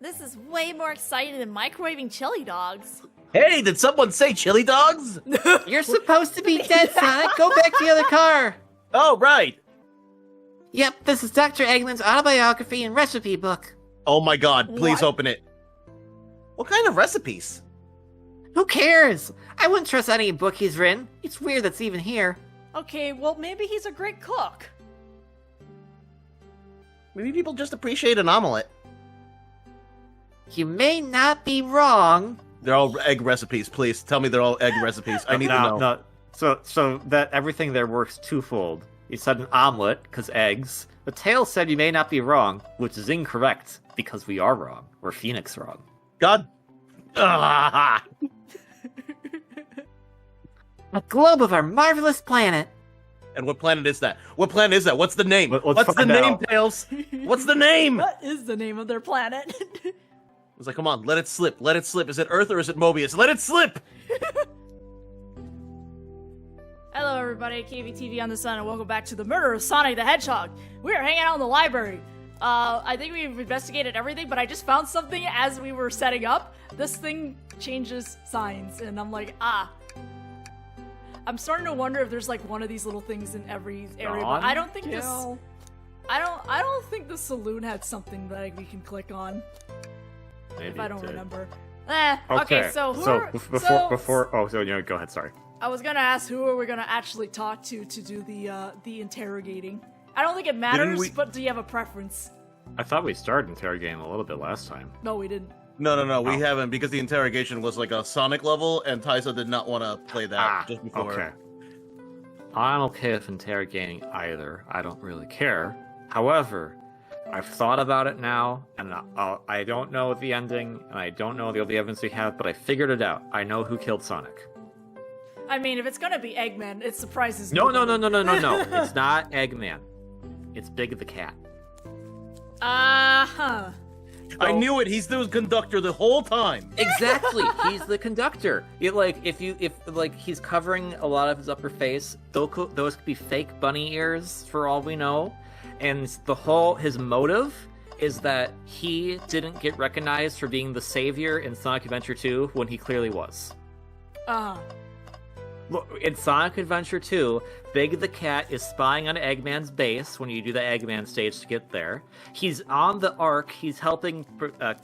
This is way more exciting than microwaving chili dogs. Hey, did someone say chili dogs? You're supposed to be dead, Sonic. Go back to the other car. Oh, right. Yep, this is Dr. Eggman's autobiography and recipe book. Oh my god, please What? open it. What kind of recipes? Who cares? I wouldn't trust any book he's written. It's weird that's even here. Okay, well, maybe he's a great cook. Maybe people just appreciate an omelet. You may not be wrong. They're all egg recipes, please. Tell me they're all egg recipes. I need to know. No. So that everything there works twofold. You said an omelet, because eggs. The tale said you may not be wrong, which is incorrect, because we are wrong. We're Phoenix wrong. God. Ah! A globe of our marvelous planet. And what planet is that? What planet is that? What's the name? Let's What's the find name, out. Tails? What's the name? What is the name of their planet? I was like, come on, let it slip. Let it slip. Is it Earth or is it Mobius? Let it slip! Hello, everybody. KVTV on the Sun, and welcome back to the murder of Sonic the Hedgehog. We are hanging out in the library. I think we've investigated everything, but I just found something as we were setting up. This thing changes signs, and I'm like, I'm starting to wonder if there's like one of these little things in every area, but I don't think this. I don't think the saloon had something that we can click on. Maybe If I don't it did. remember. Okay, so go ahead, sorry. I was gonna ask who are we gonna actually talk to do the interrogating. I don't think it matters, but do you have a preference? I thought we started interrogating a little bit last time. No, we didn't. No, we haven't, because the interrogation was like a Sonic level, and Taisa did not want to play that just before. Okay. I'm okay with interrogating either. I don't really care. However, I've thought about it now, and I don't know the ending, and I don't know the evidence we have, but I figured it out. I know who killed Sonic. I mean, if it's gonna be Eggman, it surprises me. No. It's not Eggman. It's Big the Cat. Uh-huh. I knew it. He's the conductor the whole time. Exactly. He's the conductor. If he's covering a lot of his upper face, those could be fake bunny ears for all we know. And his motive is that he didn't get recognized for being the savior in Sonic Adventure 2 when he clearly was. Look, in Sonic Adventure 2, Big the Cat is spying on Eggman's base when you do the Eggman stage to get there. He's on the Ark. He's helping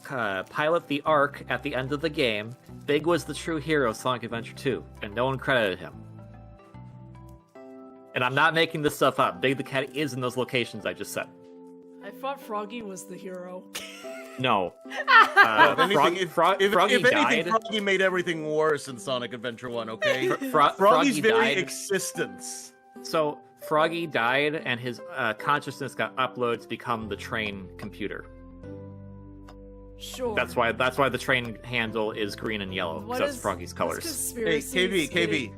pilot the Ark at the end of the game. Big was the true hero of Sonic Adventure 2, and no one credited him. And I'm not making this stuff up. Big the Cat is in those locations I just said. I thought Froggy was the hero. No. If anything, Froggy died. Froggy made everything worse in Sonic Adventure 1, okay? Froggy's Froggy's very died. existence. So Froggy died, and his consciousness got uploaded to become the train computer. Sure. That's why the train handle is green and yellow. What Because that's is Froggy's colors. Hey, KV.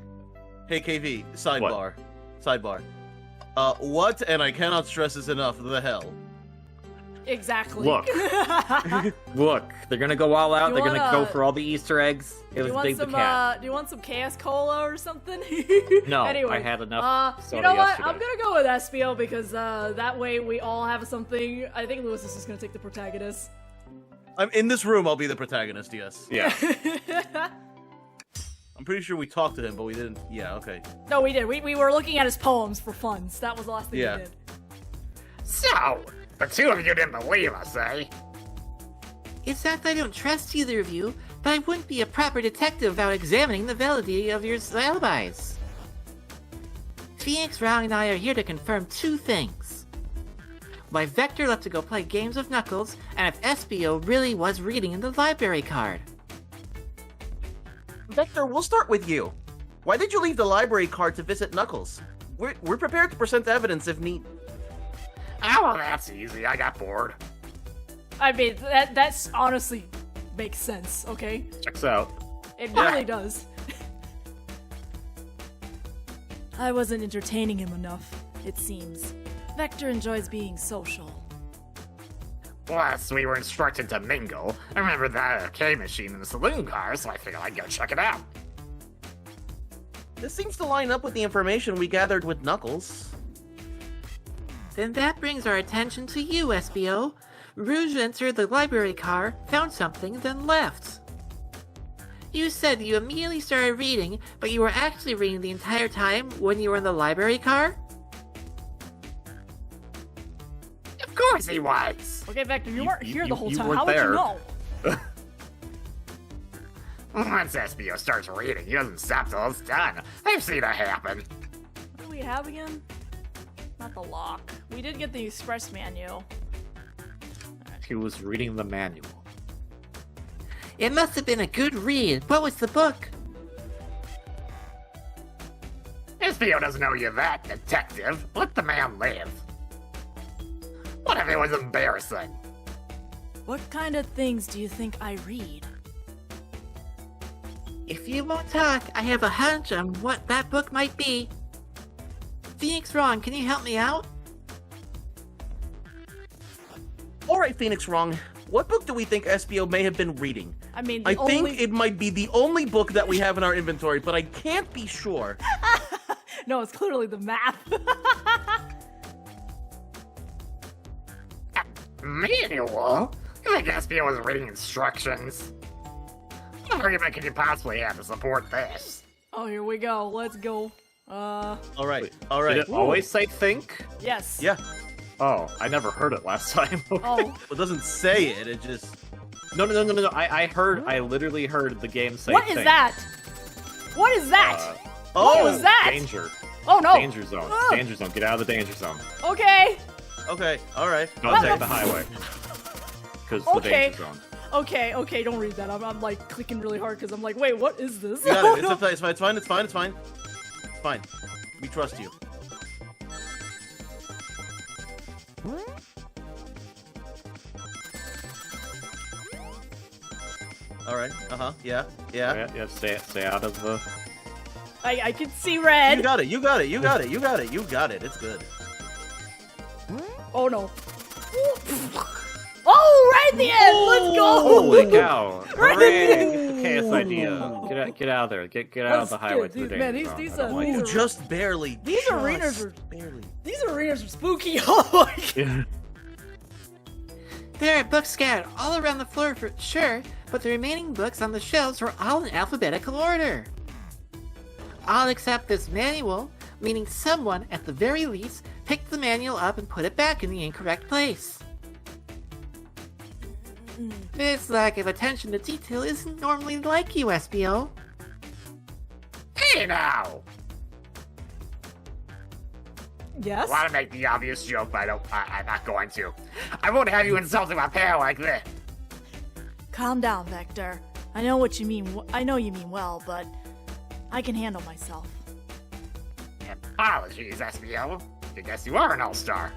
Hey, KV, sidebar. What, and I cannot stress this enough, the hell? Exactly. Look, they're gonna go all out. You They're gonna wanna- go for all the Easter eggs. It was Big the Cat. Do you want some Chaos Cola or something? No, anyway, I had enough. You know what? Yesterday. I'm gonna go with SPO because that way we all have something. I think Lewis is just gonna take the protagonist. I'm in this room. I'll be the protagonist. Yes. Yeah. I'm pretty sure we talked to him, but we didn't. Yeah. Okay. No, we did. We were looking at his poems for funds. That was the last thing we did. So, the two of you didn't believe us, eh? It's not that I don't trust either of you, but I wouldn't be a proper detective without examining the validity of your alibis. Phoenix, Wrong, and I are here to confirm two things. Why Vector left to go play games with Knuckles, and if SBO really was reading in the library card. Vector, we'll start with you. Why did you leave the library card to visit Knuckles? We're prepared to present evidence if need. Oh, well, that's easy. I got bored. I mean, that's honestly makes sense. Okay, Checks out. it really does. I wasn't entertaining him enough, it seems. Vector enjoys being social. Plus, we were instructed to mingle. I remember that arcade machine in the saloon car, so I figured I'd go check it out. This seems to line up with the information we gathered with Knuckles. Then that brings our attention to you, SBO. Rouge entered the library car, found something, then left. You said you immediately started reading, but you were actually reading the entire time when you were in the library car? Of course he was! Okay, Vector, you weren't here the whole you time. weren't How would there. you know? Once SBO starts reading, he doesn't stop till it's done. I've seen it happen. What do we have again? Not the lock. We did get the express manual. He was reading the manual. It must have been a good read. What was the book? SBO doesn't know you that, detective. Let the man live. What if it was embarrassing? What kind of things do you think I read? If you won't talk, I have a hunch on what that book might be. Phoenix Wrong, can you help me out? Alright, Phoenix Wrong. What book do we think SBO may have been reading? I mean, I think it might be the only book that we have in our inventory, but I can't be sure. No, it's clearly the math. Manual? You think SBO was reading instructions? What argument could you possibly have to support this? Oh, here we go. Let's go. Alright, Did alright. it always say think? Yes. Yeah, Oh, I never heard it last time. Oh, it doesn't say it, it just... No. I literally heard the game say what think. is that? What is that? Oh! What was that? Danger. Oh no. Danger zone. Ugh. Danger zone. Get out of the danger zone. Okay. Okay, alright. Don't What take the the highway. Because the Okay. danger zone. Okay, don't read that. I'm like clicking really hard because I'm like, wait, what is this? You got Oh, it, no. it's fine, it's fine. It's fine. We trust you. Alright, yeah. Yeah, stay out of the... I can see red. You got it, it's good. Oh no. Oh, right at the end. Let's go. Holy cow! Right. Hooray! Get the chaos idea. Get out of there. Get out of the Let's highway get to the these- man, danger these- zone. I don't these like Ooh, it. just barely. These just arenas are- barely. These arenas are spooky. Oh my god. Yeah. There are books scattered all around the floor for sure, but the remaining books on the shelves were all in alphabetical order. All except this manual, meaning someone, at the very least, picked the manual up and put it back in the incorrect place. This lack of attention to detail isn't normally like you, SBO. Hey now! Yes. I want to make the obvious joke, but I'm not going to. I won't have you insulting my pair like this. Calm down, Vector. I know what you mean. I know you mean well, but I can handle myself. Apologies, SBO. I guess you are an all-star.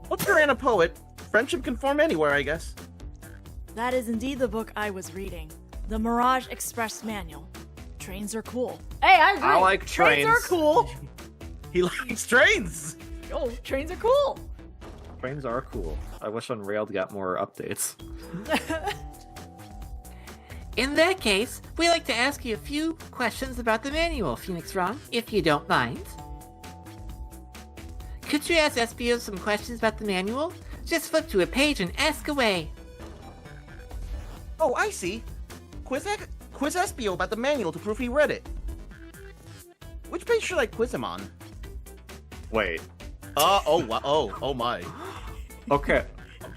Once you're in a poet, friendship can form anywhere, I guess. That is indeed the book I was reading. The Mirage Express Manual. Trains are cool. Hey, I agree. I like Trains are trains. cool. He likes trains! Oh, trains are cool. Trains are cool. I wish Unrailed got more updates. In that case, we like to ask you a few questions about the manual, Phoenix Wrong, if you don't mind. Could you ask SBO some questions about the manual? Just flip to a page and ask away. Oh, I see. Quiz SBO about the manual to prove he read it. Which page should I quiz him on? Wait. Oh my. Okay.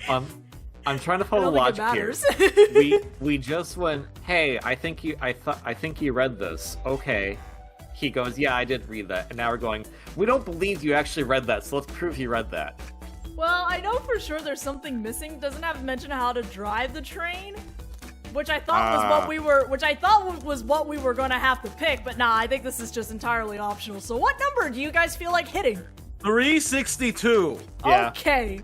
I'm trying to follow I don't logic think here. it matters. we just went, hey, I think you read this. Okay. He goes, yeah, I did read that. And now we're going, we don't believe you actually read that, so let's prove you read that. Well, I know for sure there's something missing. Doesn't have mention how to drive the train, which I thought was what we were gonna have to pick. But nah, I think this is just entirely optional. So, what number do you guys feel like hitting? 362. Yeah. Okay.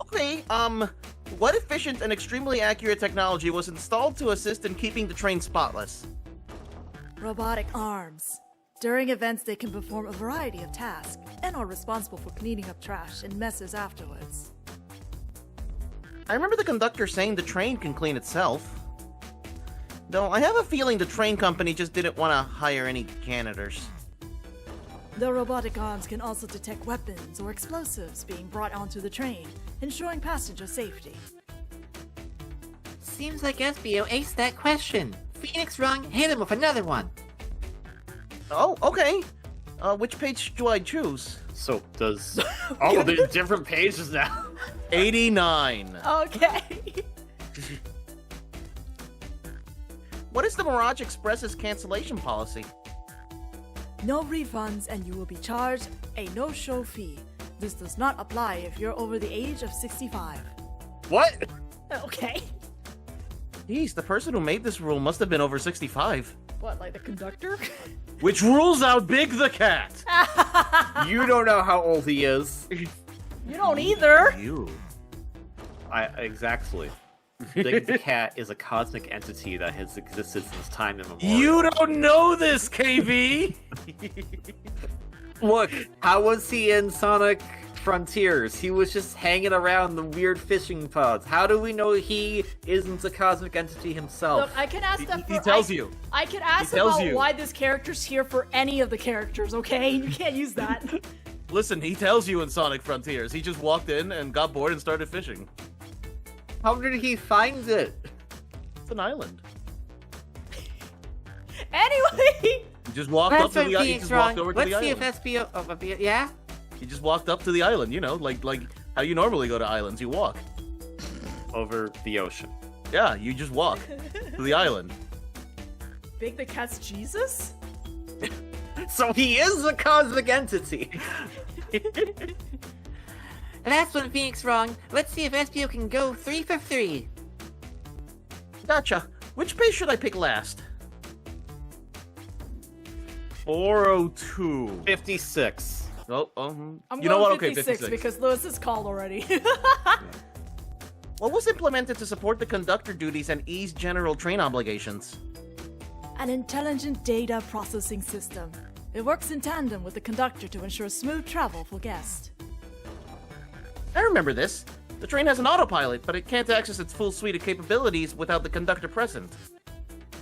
Okay, what efficient and extremely accurate technology was installed to assist in keeping the train spotless? Robotic arms. During events, they can perform a variety of tasks and are responsible for cleaning up trash and messes afterwards. I remember the conductor saying the train can clean itself. Though I have a feeling the train company just didn't want to hire any janitors. The robotic arms can also detect weapons or explosives being brought onto the train, ensuring passenger safety. Seems like SBO aced that question. Phoenix wrong, hit him with another one. Oh, okay. Which page do I choose? So does... Oh, there's different pages now. 89. Okay. What is the Mirage Express's cancellation policy? No refunds and you will be charged a no-show fee. This does not apply if you're over the age of 65. What? Okay. Jeez, the person who made this rule must have been over 65. What, like the conductor? Which rules out Big the Cat. You don't know how old he is. You don't either. You. Exactly. Big the Cat is a cosmic entity that has existed since time immemorial. You don't know this, KB! Look, how was he in Sonic Frontiers? He was just hanging around the weird fishing pods. How do we know he isn't a cosmic entity himself? Look, I can ask that for... He tells you. I can ask He tells about you. why this character's here for any of the characters, okay? You can't use that. Listen, he tells you in Sonic Frontiers. He just walked in and got bored and started fishing. How did he find it? It's an island. Anyway! He just walked up That's to what the island. He Phoenix just wrong. walked over to Let's the see island. if SBO... Oh, yeah? He just walked up to the island, you know, like how you normally go to islands. You walk. Over the ocean. Yeah, you just walk to the island. Big the Cat's Jesus? So he is a cosmic entity. Last one, Phoenix wrong. Let's see if SBO can go 3 for 3. Gotcha. Which page should I pick last? 402. 56. Oh, I'm you know going what? Okay, 56 because Lewis is called already. What was implemented to support the conductor duties and ease general train obligations? An intelligent data processing system. It works in tandem with the conductor to ensure smooth travel for guests. I remember this. The train has an autopilot, but it can't access its full suite of capabilities without the conductor present.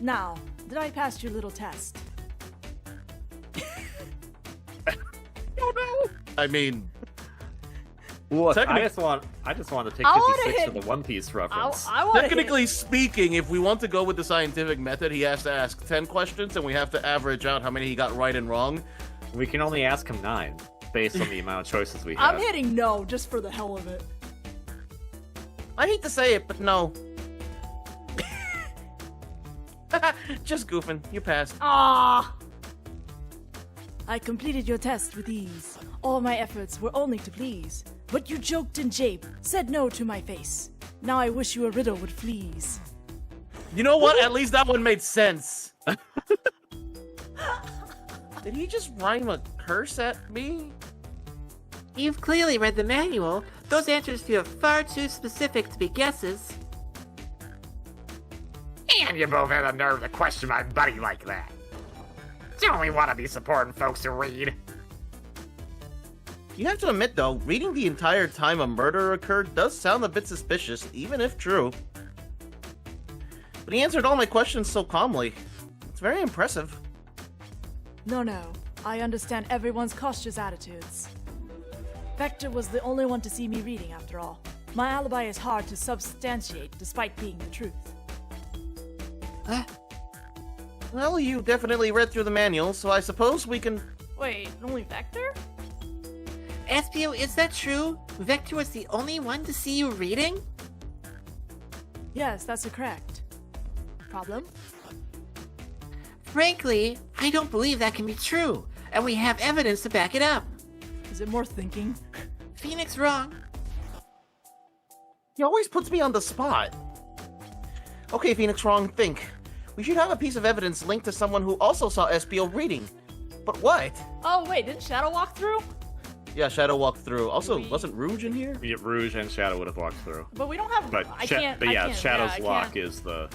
Now, did I pass your little test? I mean, Look, I Technic- just want to take I wanna 56 hit- for the One Piece reference. I want technically speaking, if we want to go with the scientific method, he has to ask 10 questions, and we have to average out how many he got right and wrong. We can only ask him 9, based on the amount of choices we I'm have. hitting no just for the hell of it. I hate to say it, but no. Just goofing. You passed. Ah! I completed your test with ease. All my efforts were only to please. But you joked and japed, said no to my face. Now I wish you a riddle with fleas. You know what? At least that one made sense. Did he just rhyme a curse at me? You've clearly read the manual. Those answers feel far too specific to be guesses. And you both had the nerve to question my buddy like that. Don't we want to be supporting folks who read? You have to admit, though, reading the entire time a murder occurred does sound a bit suspicious, even if true. But he answered all my questions so calmly. It's very impressive. No, I understand everyone's cautious attitudes. Vector was the only one to see me reading, after all. My alibi is hard to substantiate, despite being the truth. Well, you definitely read through the manual, so I suppose we can... Wait, only Vector? SBO, is that true? Vector was the only one to see you reading? Yes, that's correct. Problem? Frankly, I don't believe that can be true, and we have evidence to back it up. Is it more thinking? Phoenix wrong. He always puts me on the spot. Okay, Phoenix wrong, think. We should have a piece of evidence linked to someone who also saw SBO reading. But what? Oh, wait, didn't Shadow walk through? Yeah, Shadow walked through. Also, We- wasn't Rouge in here? Yeah, Rouge and Shadow would have walked through. But we don't have. But, I can't. I can't, Shadow's I lock can't. is the...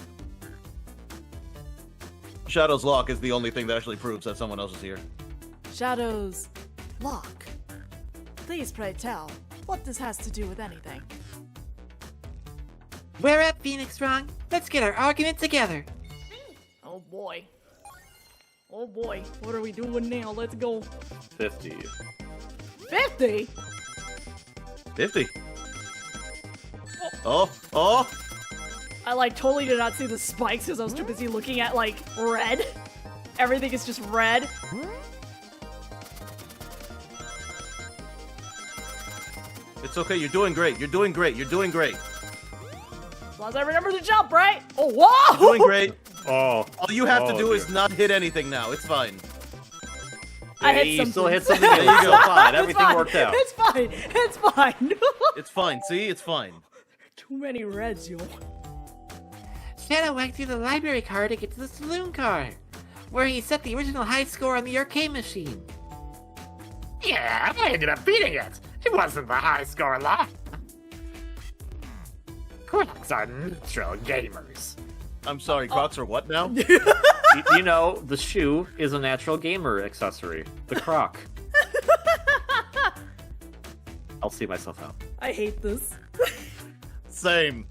Shadow's lock is the only thing that actually proves that someone else is here. Shadow's lock. Please pray tell what this has to do with anything. We're at Phoenix wrong. Let's get our argument together. Oh boy. Oh boy, what are we doing now? Let's go. 50. 50? 50. Oh! I like totally did not see the spikes because I was too busy looking at like red. Everything is just red. It's okay, you're doing great. You're doing great. You're doing great. As long as I remember to jump, right? Oh, whoa! You're doing great. Oh. All you have to do dear. is not hit anything now. It's fine. I hit You something. still hit something. There you go. Fine. It's Everything fine. worked out. It's fine. It's fine. It's fine. See? It's fine. Too many reds, yo. Shadow went through the library car to get to the saloon car, where he set the original high score on the arcade machine. Yeah, I ended up beating it. It wasn't the high score lot. Crocs are neutral gamers. I'm sorry, Crocs are what now? You know, the shoe is a natural gamer accessory. The croc. I'll see myself out. I hate this. Same.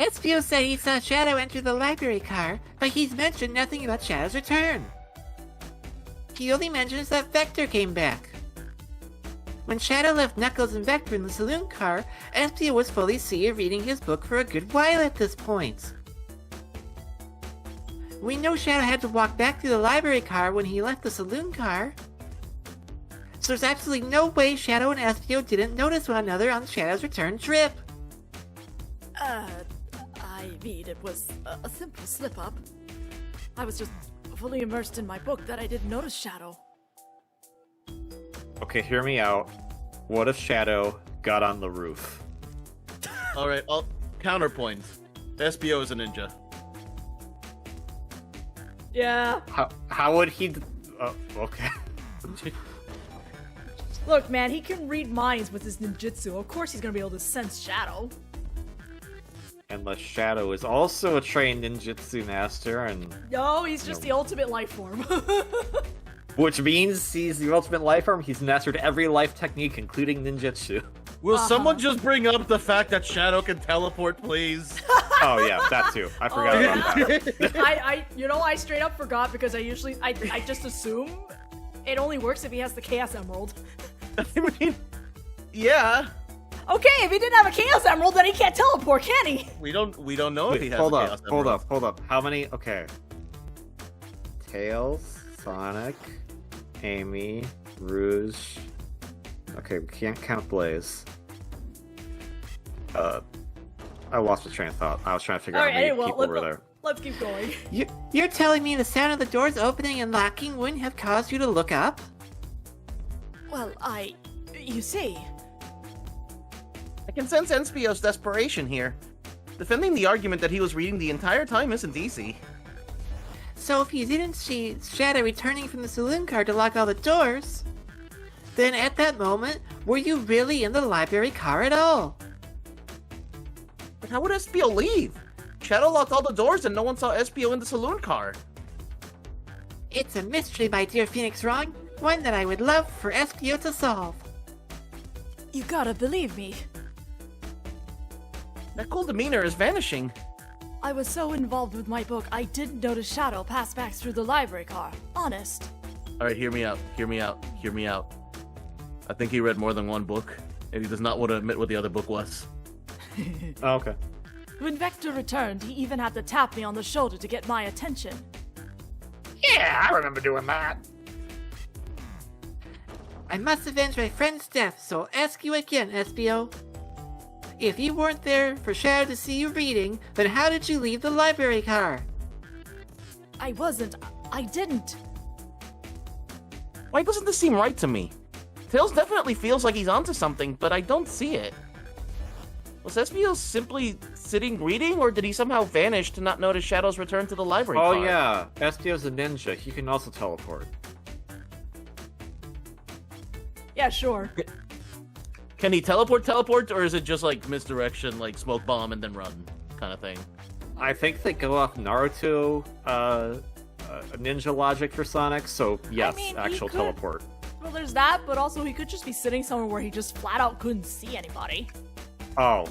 Espio said he saw Shadow enter the library car, but he's mentioned nothing about Shadow's return. He only mentions that Vector came back. When Shadow left Knuckles and Vector in the saloon car, Espio was fully seated reading his book for a good while at this point. We know Shadow had to walk back through the library car when he left the saloon car. So there's absolutely no way Shadow and Espio didn't notice one another on Shadow's return trip. I mean, it was a simple slip-up. I was just fully immersed in my book that I didn't notice Shadow. Okay, hear me out. What if Shadow got on the roof? All right, I'll counterpoint. SBO is a ninja. Yeah. How would he? Okay. Look, man, he can read minds with his ninjutsu. Of course he's gonna be able to sense Shadow. Unless Shadow is also a trained ninjutsu master, and No, he's just the ultimate life form. which means he's the ultimate life form. He's mastered every life technique, including ninjutsu. Will someone just bring up the fact that Shadow can teleport, please? Oh yeah, that too. I forgot about that. I straight up forgot because I just assume it only works if he has the Chaos Emerald. I mean, yeah. Okay, if he didn't have a Chaos Emerald, then he can't teleport, can he? We don't know if he Wait, has hold a up, Chaos hold Emerald. up, hold up. How many? Okay. Tails, Sonic, Amy, Rouge. Okay, we can't count Blaze. I lost the train of thought. I was trying to figure out how many people were there. Let's keep going. You're telling me the sound of the doors opening and locking wouldn't have caused you to look up? Well, you see. I can sense Enspio's desperation here. Defending the argument that he was reading the entire time isn't easy. So if you didn't see Shadow returning from the saloon car to lock all the doors, then at that moment, were you really in the library car at all? But how would Espio leave? Shadow locked all the doors and no one saw Espio in the saloon car. It's a mystery, my dear Phoenix Wrong, one that I would love for Espio to solve. You gotta believe me. That cool demeanor is vanishing. I was so involved with my book, I didn't notice Shadow pass back through the library car. Honest. Alright, hear me out. I think he read more than one book, and he does not want to admit what the other book was. Oh, okay. When Vector returned, he even had to tap me on the shoulder to get my attention. Yeah, I remember doing that. I must avenge my friend's death, so I'll ask you again, Espio. If you weren't there for Shadow to see you reading, then how did you leave the library car? I didn't. Why doesn't this seem right to me? Tails definitely feels like he's onto something, but I don't see it. Was Espio simply sitting reading, or did he somehow vanish to not notice Shadow's return to the library Oh car? yeah, Espio's a ninja. He can also teleport. Yeah, sure. Can he teleport, or is it just like misdirection, like smoke bomb and then run kind of thing? I think they go off Naruto ninja logic for Sonic, so yes, mean, he actual could- teleport. Well, there's that, but also he could just be sitting somewhere where he just flat out couldn't see anybody. Oh,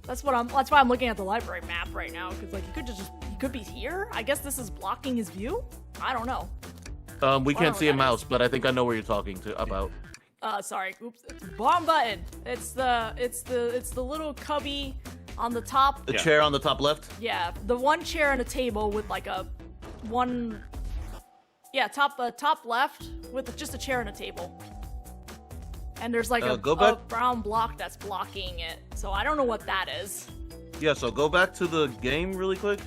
That's why I'm looking at the library map right now, because like he could be here. I guess this is blocking his view. I don't know. We I don't can't know see a what that mouse, but I think I know where you're talking about. Sorry. Oops. Bomb button. It's the little cubby on the top. The chair on the top left? Yeah, the one chair and a table with like a one. Yeah, top left with just a chair and a table. And there's like a brown block that's blocking it. So I don't know what that is. Yeah, so go back to the game really quick.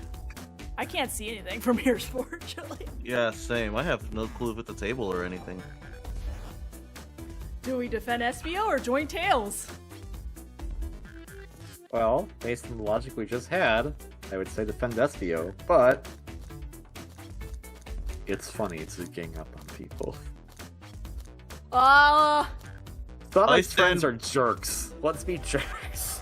I can't see anything from here, fortunately. Yeah, same. I have no clue if it's a table or anything. Do we defend SBO or join Tails? Well, based on the logic we just had, I would say defend SBO, but it's funny to gang up on people. Sonic's friends are jerks. Let's be jerks.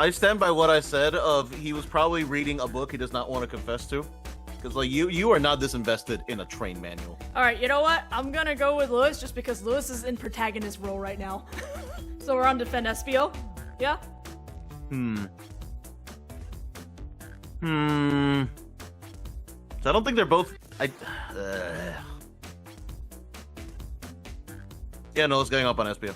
I stand by what I said of he was probably reading a book he does not want to confess to. Because, like, you are not this invested in a train manual. Alright, you know what? I'm gonna go with Lewis just because Lewis is in protagonist role right now. So we're on defend SBO? Yeah? So I don't think they're both... Yeah, no, it's going up on SBO.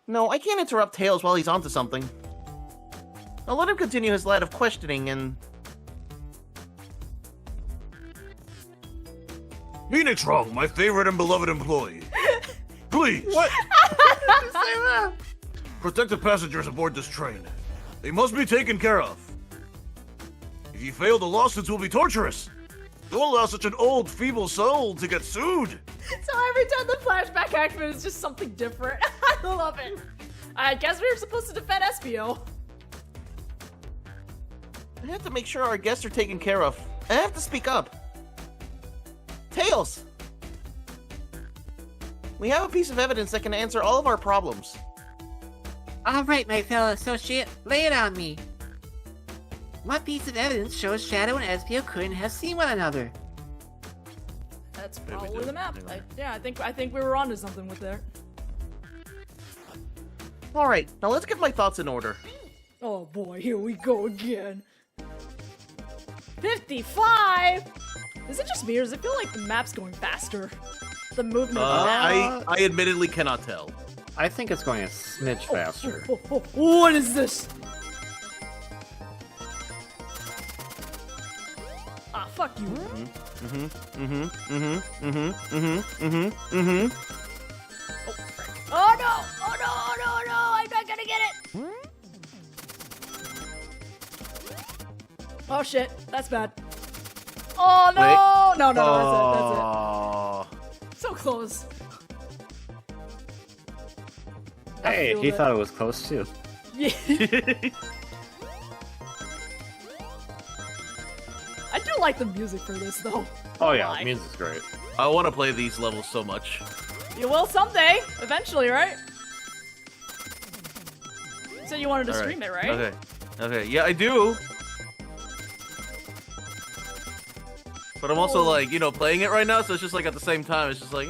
No, I can't interrupt Tails while he's onto something. I'll let him continue his line of questioning and... Phoenix Wrong, my favorite and beloved employee. Please. What? Say that? Protect the passengers aboard this train. They must be taken care of. If you fail, the lawsuits will be torturous. Don't allow such an old, feeble soul to get sued. So every time the flashback happens, it's just something different. I love it. I guess we were supposed to defend SBO. I have to make sure our guests are taken care of. I have to speak up. Tails! We have a piece of evidence that can answer all of our problems. All right, my fellow associate, lay it on me. What piece of evidence shows Shadow and SBO couldn't have seen one another? That's probably the map. I think we were onto something with there. All right, now let's get my thoughts in order. Oh boy, here we go again. 55. Is it just me, or does it feel like the map's going faster? The movement of the map. I admittedly cannot tell. I think it's going a smidge faster. What is this? Ah, fuck you. Oh no! Oh no! Oh no! Oh no! I'm not gonna get it! Oh shit! That's bad. Oh no! Wait. No, that's it. So close. Hey, he thought it was close too. Yeah. I do like the music for this though. Oh yeah, the music's great. I want to play these levels so much. You will someday, eventually, right? You said you wanted to stream it, right? Okay. Okay. Yeah, I do. But I'm also like, you know, playing it right now, so it's just like at the same time, it's just like.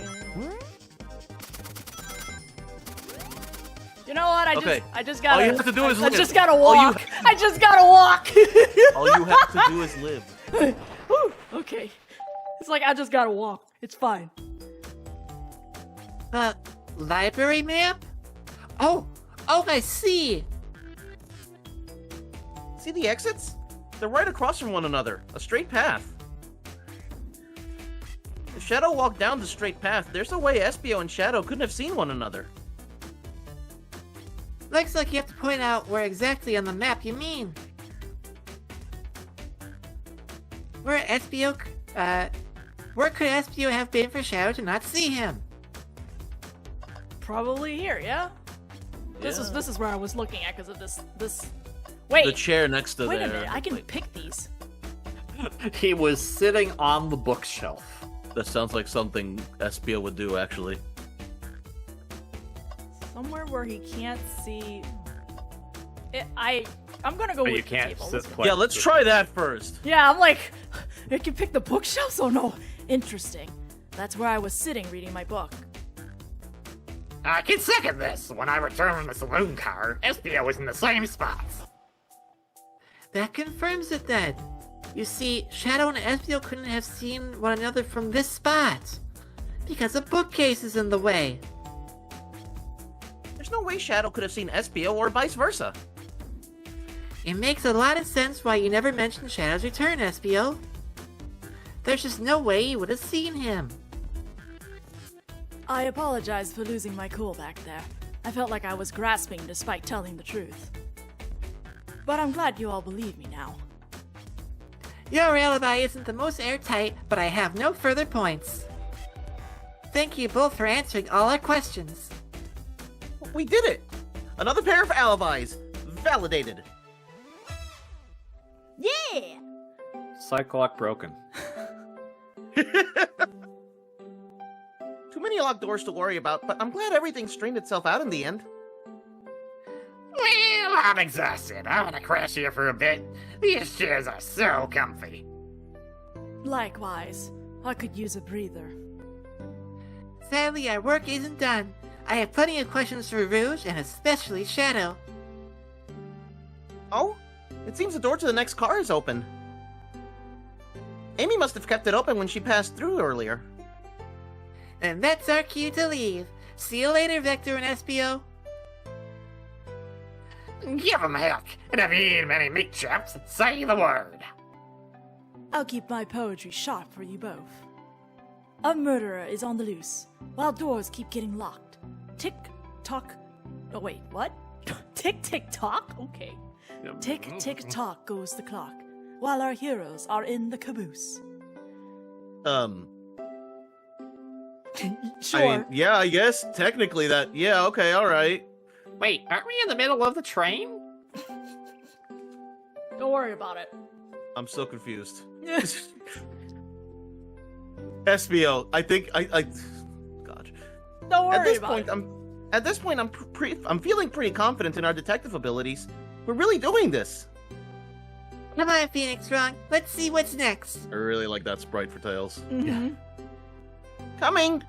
You know what? I just gotta. All you have to do is live. I just gotta walk. I just gotta walk. All you have to do is live. Whew, okay. It's like I just gotta walk. It's fine. Library map? Oh, I see. See the exits? They're right across from one another. A straight path. If Shadow walked down the straight path, there's no way Espio and Shadow couldn't have seen one another. Looks like you have to point out where exactly on the map you mean. Where could Espio have been for Shadow to not see him? Probably here, yeah? This is where I was looking at because of this. Wait. The chair next to Wait there. a minute, I can pick these. He was sitting on the bookshelf. That sounds like something Espio would do, actually. Somewhere where he can't see. I'm gonna go with You the can't table. sit Yeah, let's try that first. Yeah, I'm like, I can pick the bookshelves? Oh no, interesting. That's where I was sitting reading my book. I can second this. When I returned from the saloon car, Espio was in the same spot. That confirms it then. You see, Shadow and Espio couldn't have seen one another from this spot. Because a bookcase is in the way. There's no way Shadow could have seen Espio or vice versa. It makes a lot of sense why you never mentioned Shadow's return, Espio. There's just no way you would have seen him. I apologize for losing my cool back there. I felt like I was grasping despite telling the truth. But I'm glad you all believe me now. Your alibi isn't the most airtight, but I have no further points. Thank you both for answering all our questions. We did it! Another pair of alibis. Validated. Yeah! Cyclock broken. Too many locked doors to worry about, but I'm glad everything straightened itself out in the end. Well, I'm exhausted. I want to crash here for a bit. These chairs are so comfy. Likewise, I could use a breather. Sadly, our work isn't done. I have plenty of questions for Rouge and especially Shadow. Oh? It seems the door to the next car is open. Amy must have kept it open when she passed through earlier. And that's our cue to leave. See you later, Vector and Espio. Give him heck, and if you eat many meat chops, say the word. I'll keep my poetry sharp for you both. A murderer is on the loose, while doors keep getting locked. Tick, tock. Oh, wait, what? Tick, tick, tock? Okay. Tick, tick, tock goes the clock, while our heroes are in the caboose. Sure. I mean, yeah, I guess technically that. Yeah, okay, alright. Wait, aren't we in the middle of the train? Don't worry about it. I'm so confused. SBO, I think I God. Don't worry At this about point, it. I'm feeling pretty confident in our detective abilities. We're really doing this. Come on, Phoenix Wrong. Let's see what's next. I really like that sprite for Tails. Mhm. Coming.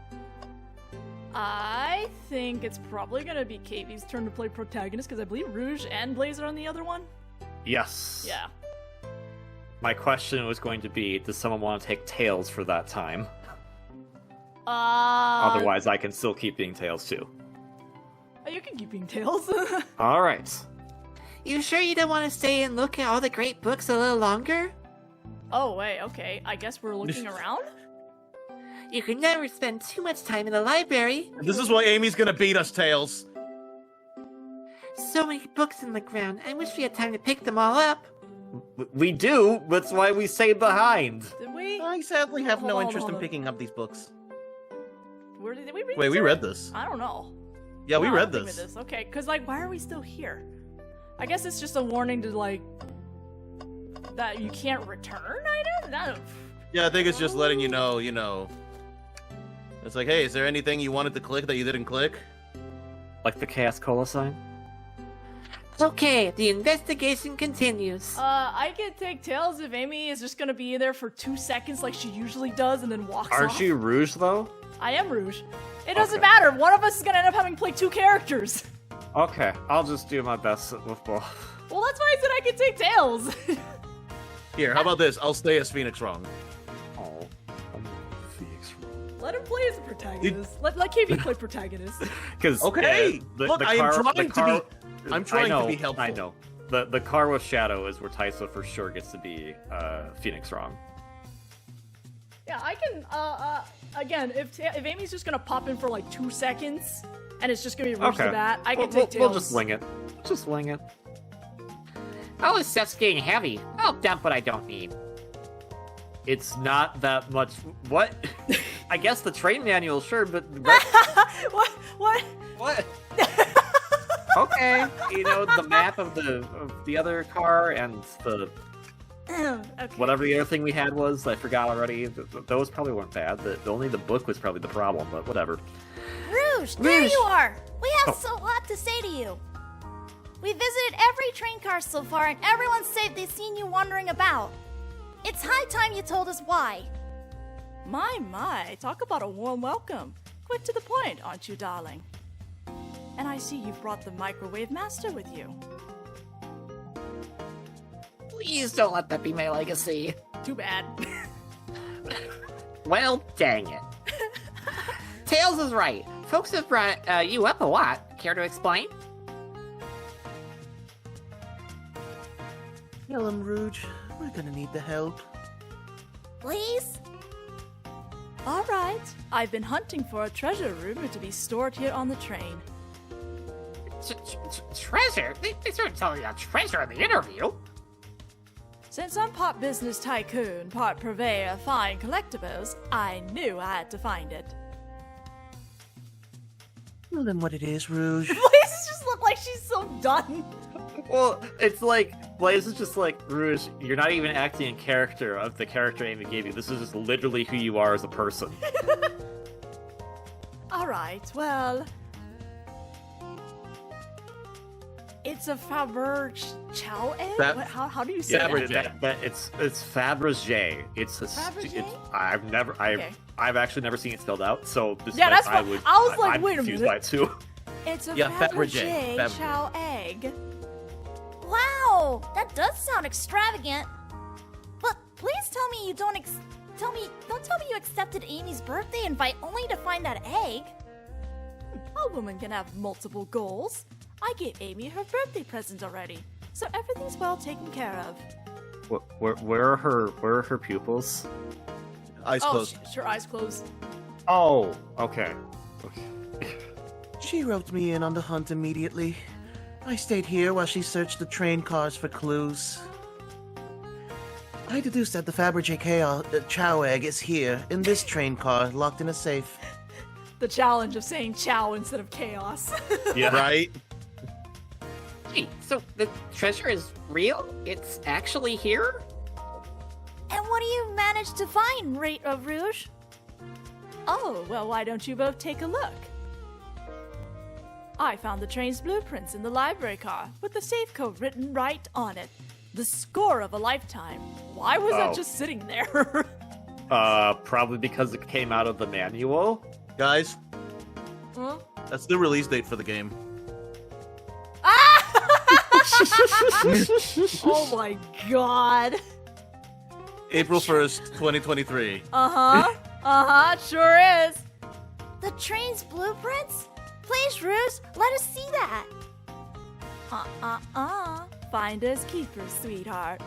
I think it's probably gonna be KV's turn to play protagonist because I believe Rouge and Blaze are on the other one. Yes. Yeah. My question was going to be, does someone want to take Tails for that time? Otherwise, I can still keep being Tails too. You can keep being Tails. Alright. You sure you don't want to stay and look at all the great books a little longer? Oh, wait, okay. I guess we're looking around? You can never spend too much time in the library. This is why Amy's gonna beat us, Tails. So many books in the ground. I wish we had time to pick them all up. We do, that's why we stay behind. Did we? I sadly have no Hold on, interest in hold on. picking up these books. Where did we read Wait, this we already? read this. I don't know. Yeah, we No, I read don't think this. we did Okay, because, like, why are we still here? I guess it's just a warning to, like, that you can't return items? That, Yeah, I think it's just letting you know. It's like, hey, is there anything you wanted to click that you didn't click? Like the Chaos Cola sign? Okay, the investigation continues. I can take Tails if Amy is just gonna be there for 2 seconds like she usually does and then walks Aren't off. you Rouge, though? I am Rouge. It doesn't Okay. matter. One of us is gonna end up having played 2 characters. Okay, I'll just do my best with both. Well, that's why I said I could take Tails. Here, how about this? I'll stay as Phoenix Wrong. Oh, I'm Phoenix. Let him play as a protagonist. Let KV play protagonist. Because Okay, look, I am trying to be. I'm trying I know, to be helpful. I know. The car with Shadow is where Taisa for sure gets to be Phoenix Wrong. Yeah, I can. Again, if Amy's just gonna pop in for like 2 seconds, and it's just gonna be Rouge Okay. to that, I can We'll take Tails. just wing it. Just wing it. Oh, this stuff's getting heavy. I'll dump what I don't need. It's not that much. What? I guess the train manual, sure, but What? What? what? Okay, you know the map of the other car and the Okay. whatever the other thing we had was. I forgot already. Those probably weren't bad. Only the book was probably the problem, but whatever. Rouge, there Rouge. you are! We have Oh. so lot to say to you. We visited every train car so far, and everyone said they've seen you wandering about. It's high time you told us why. My, talk about a warm welcome. Quick to the point, aren't you, darling? And I see you've brought the microwave master with you. Please don't let that be my legacy. Too bad. Well, dang it. Tails is right. Folks have brought you up a lot. Care to explain? Tell him, Rouge. We're gonna need the help. Please? All right. I've been hunting for a treasure rumored to be stored here on the train. Treasure? They started telling you about treasure in the interview. Since I'm part business tycoon, part purveyor of fine collectibles, I knew I had to find it. Tell them what it is, Rouge. Blaze just look like she's so done. Well, it's like Blaze is just like, Rouge, you're not even acting in character of the character Amy gave you. This is just literally who you are as a person. All right, well, it's a Faberge chow egg. That- How do you say Faberge. that? It's Fabergé. It's a. Fabergé? I've I've actually never seen it spelled out. So this Yeah, is that's I what- would. I was like, I'm wait a confused minute. by it too. It's a Yeah, Fabergé Fabergé. chow egg. Wow, that does sound extravagant. But please tell me you don't don't tell me you accepted Amy's birthday invite only to find that egg. A woman can have multiple goals. I gave Amy her birthday present already, so everything's well taken care of. Where are her pupils? Eyes Oh, closed. her eyes closed. Oh, okay. She roped me in on the hunt immediately. I stayed here while she searched the train cars for clues. I deduced that the Fabergé chow egg is here, in this train car, locked in a safe. The challenge of saying chow instead of chaos. Yeah. Right? Wait, so the treasure is real? It's actually here? And what do you manage to find, Rouge? Oh, well, why don't you both take a look? I found the train's blueprints in the library car, with the safe code written right on it. The score of a lifetime. Why was that Oh. just sitting there? Probably because it came out of the manual. Guys, Huh? that's the release date for the game. Oh my god. April 1st, 2023. Sure is. The train's blueprints? Please, Rouge, let us see that. Finders keepers, sweetheart.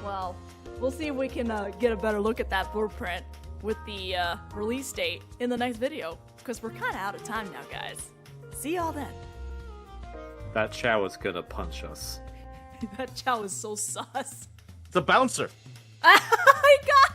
Well, we'll see if we can get a better look at that blueprint with the release date in the next video, because we're kind of out of time now, guys. See y'all then. That chow is gonna punch us. That chow is so sus. It's a bouncer. Oh my god!